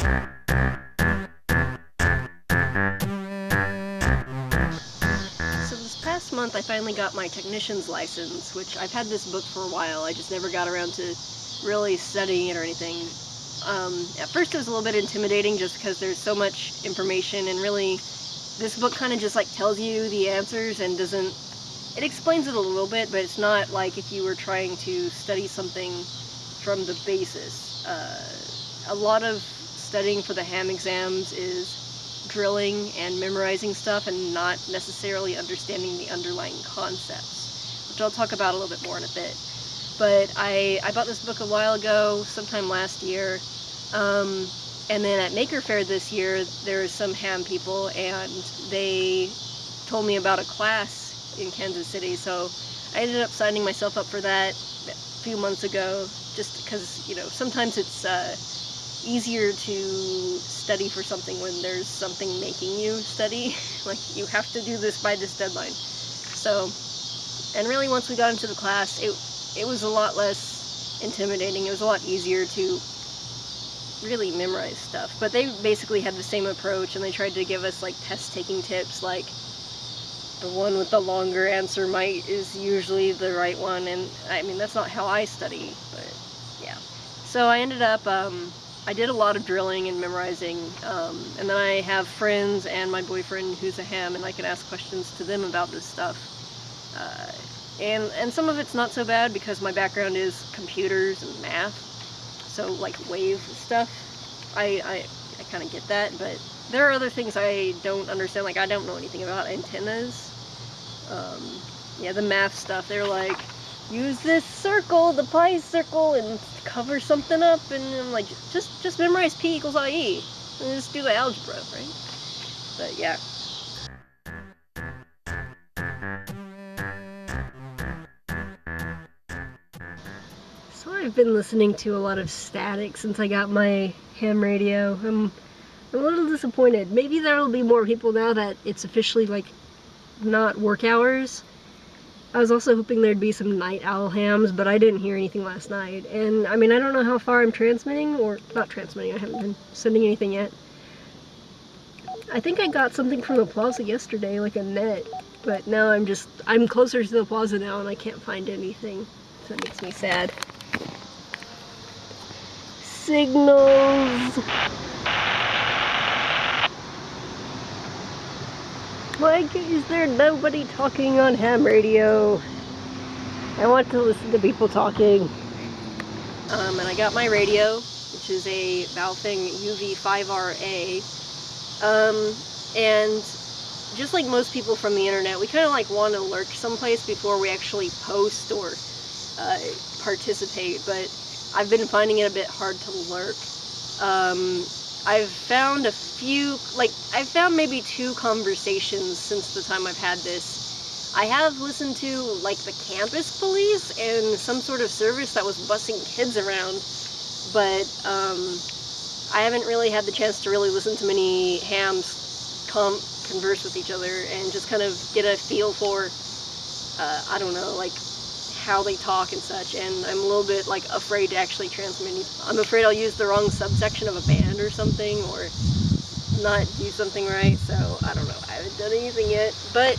So this past month I finally got my technician's license, which I've had this book for a while. I just never got around to really studying it or anything. At first it was a little bit intimidating just because there's so much information, and really this book kind of just like tells you the answers and doesn't, it explains it a little bit, but it's not like if you were trying to study something from the basis. A lot of studying for the ham exams is drilling and memorizing stuff and not necessarily understanding the underlying concepts, which I'll talk about a little bit more in a bit. But I bought this book a while ago, sometime last year, and then at Maker Faire this year there were some ham people and they told me about a class in Kansas City, so I ended up signing myself up for that a few months ago, just because, you know, sometimes it's easier to study for something when there's something making you study. Like, you have to do this by this deadline. So, and really once we got into the class, it was a lot less intimidating. It was a lot easier to really memorize stuff. But they basically had the same approach, and they tried to give us like test-taking tips, like the one with the longer answer is usually the right one, and I mean, that's not how I study, but yeah. So I ended up, I did a lot of drilling and memorizing, and then I have friends and my boyfriend who's a ham, and I can ask questions to them about this stuff. And some of it's not so bad because my background is computers and math, so like wave stuff, I kind of get that, but there are other things I don't understand. Like, I don't know anything about antennas. Yeah, the math stuff, they're like, use this circle, the pi circle, and cover something up, and I'm like, just memorize P equals IE, and just do the algebra, right? But yeah. So I've been listening to a lot of static since I got my ham radio. I'm a little disappointed. Maybe there'll be more people now that it's officially, like, not work hours. I was also hoping there'd be some night owl hams, but I didn't hear anything last night. And I mean, I don't know how far I'm transmitting, or not transmitting, I haven't been sending anything yet. I think I got something from the plaza yesterday, like a net, but now I'm closer to the plaza now and I can't find anything, so it makes me sad. Signals! Why is there nobody talking on ham radio? I want to listen to people talking. And I got my radio, which is a Baofeng UV5RA. And just like most people from the internet, we kind of like want to lurk someplace before we actually post or participate, but I've been finding it a bit hard to lurk. I've found I've found maybe 2 conversations since the time I've had this. I have listened to, like, the campus police and some sort of service that was busing kids around, but, I haven't really had the chance to really listen to many hams converse with each other and just kind of get a feel for, I don't know, like, how they talk and such, and I'm a little bit, like, afraid to actually transmit. I'm afraid I'll use the wrong subsection of a band or something, or not do something right, so I don't know. I haven't done anything yet, but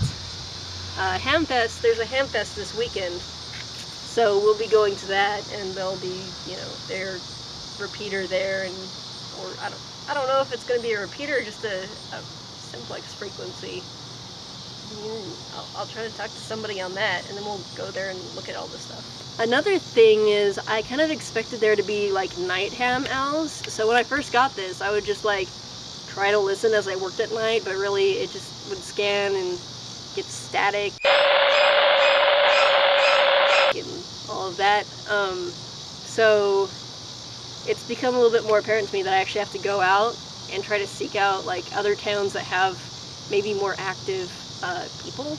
Hamfest, there's a Hamfest this weekend, so we'll be going to that, and there'll be, you know, their repeater there, and, or I don't know if it's going to be a repeater or just a simplex frequency. I'll try to talk to somebody on that, and then we'll go there and look at all this stuff. Another thing is, I kind of expected there to be, like, night ham owls, so when I first got this, I would just, like, try to listen as I worked at night, but really, it just would scan and get static and all of that. So it's become a little bit more apparent to me that I actually have to go out and try to seek out, like, other towns that have maybe more active people,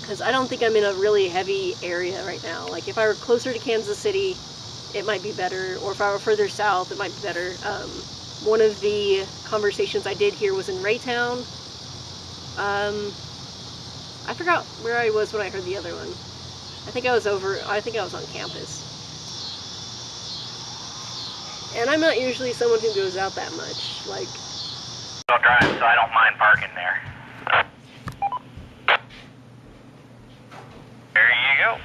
because I don't think I'm in a really heavy area right now. Like, if I were closer to Kansas City, it might be better, or if I were further south, it might be better. One of the conversations I did hear was in Raytown. I forgot where I was when I heard the other one. I think I was on campus. And I'm not usually someone who goes out that much. like... I'll drive, so I don't mind parking there. There you go.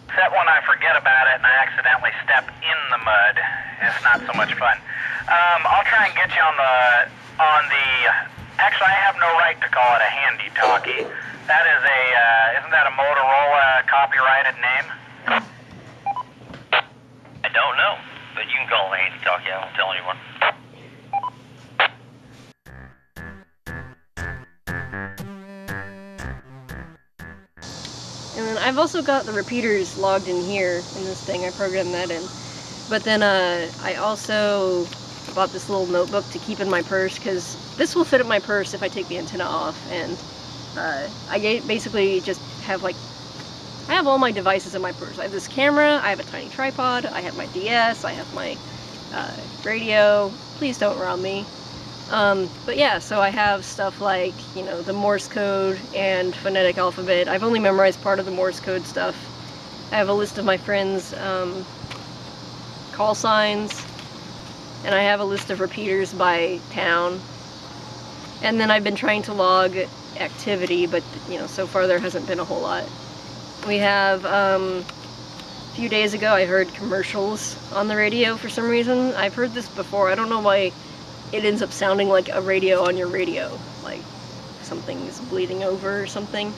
Except when I forget about it and I accidentally step in the mud, it's not so much fun. I'll try and get you on the, actually I have no right to call it a handy talkie. That is isn't that a Motorola copyrighted name? I don't know, but you can call it a handy talkie, I won't tell anyone. And then I've also got the repeaters logged in here in this thing. I programmed that in. But then I also bought this little notebook to keep in my purse, because this will fit in my purse if I take the antenna off. And I basically just have I have all my devices in my purse. I have this camera, I have a tiny tripod, I have my DS, I have my radio. Please don't rob me. But yeah, so I have stuff like, you know, the Morse code and phonetic alphabet. I've only memorized part of the Morse code stuff. I have a list of my friends' call signs, and I have a list of repeaters by town. And then I've been trying to log activity, but, you know, so far there hasn't been a whole lot. We have, a few days ago I heard commercials on the radio for some reason. I've heard this before, I don't know why it ends up sounding like a radio on your radio, like something's bleeding over or something.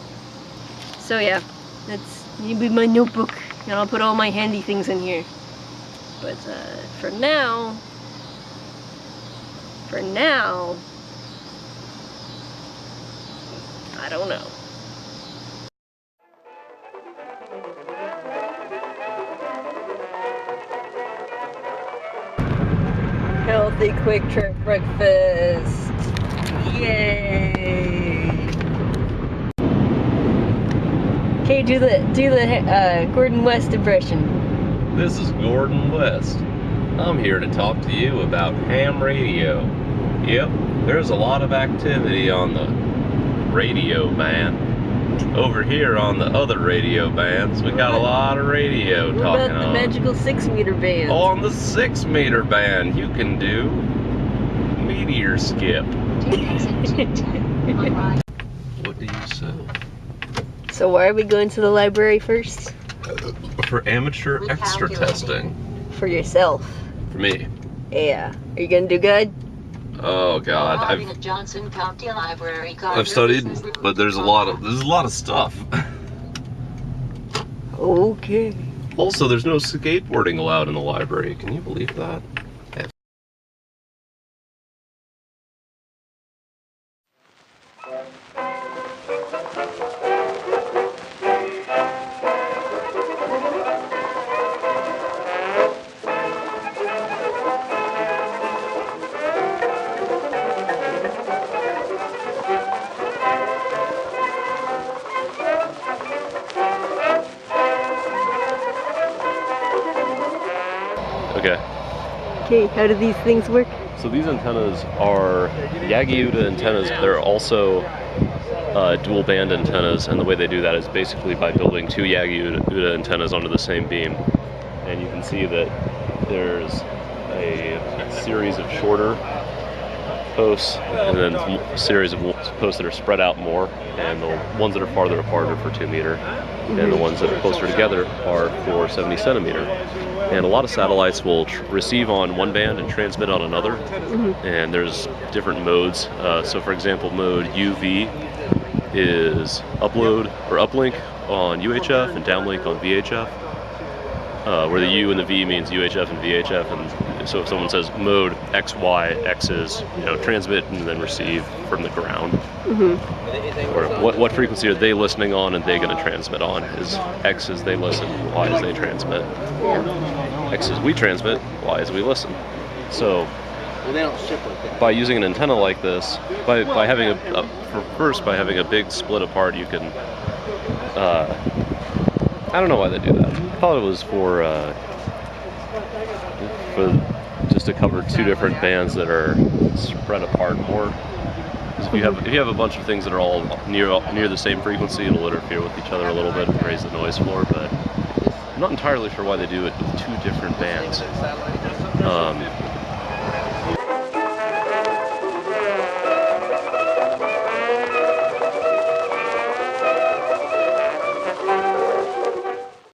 So yeah, that's maybe my notebook, and I'll put all my handy things in here. But for now, I don't know. Healthy quick trip breakfast. Yay! Okay, do the Gordon West impression. This is Gordon West. I'm here to talk to you about ham radio. Yep, there's a lot of activity on the radio band. Over here on the other radio bands, we got a lot of radio talking on. What about the magical 6-meter band? On the 6-meter band, you can do meteor skip. What do you say? So why are we going to the library first? For amateur extra testing. For yourself? For me. Yeah. Are you gonna do good? Oh God, I've studied, but there's a lot of stuff. Okay. Also, there's no skateboarding allowed in the library. Can you believe that? Okay, how do these things work? So these antennas are Yagi-Uda antennas. They're also dual band antennas, and the way they do that is basically by building two Yagi-Uda antennas onto the same beam. And you can see that there's a series of shorter posts, and then a series of posts that are spread out more, and the ones that are farther apart are for 2 meter, and the ones that are closer together are for 70 centimeter. And a lot of satellites will receive on one band and transmit on another, and there's different modes. So for example, mode UV is upload or uplink on UHF and downlink on VHF, where the U and the V means UHF and VHF. And so if someone says mode XY, X is, you know, transmit and then receive from the ground. Or what frequency are they listening on and they going to transmit on? Is X is they listen, Y is they transmit. X is we transmit, Y is we listen. So they don't ship like that. By using an antenna like this, by having by having a big split apart, you can I don't know why they do that. I thought it was for just to cover 2 different bands that are spread apart more. If you have a bunch of things that are all near the same frequency, it'll interfere with each other a little bit and raise the noise floor. But I'm not entirely sure why they do it with 2 different bands.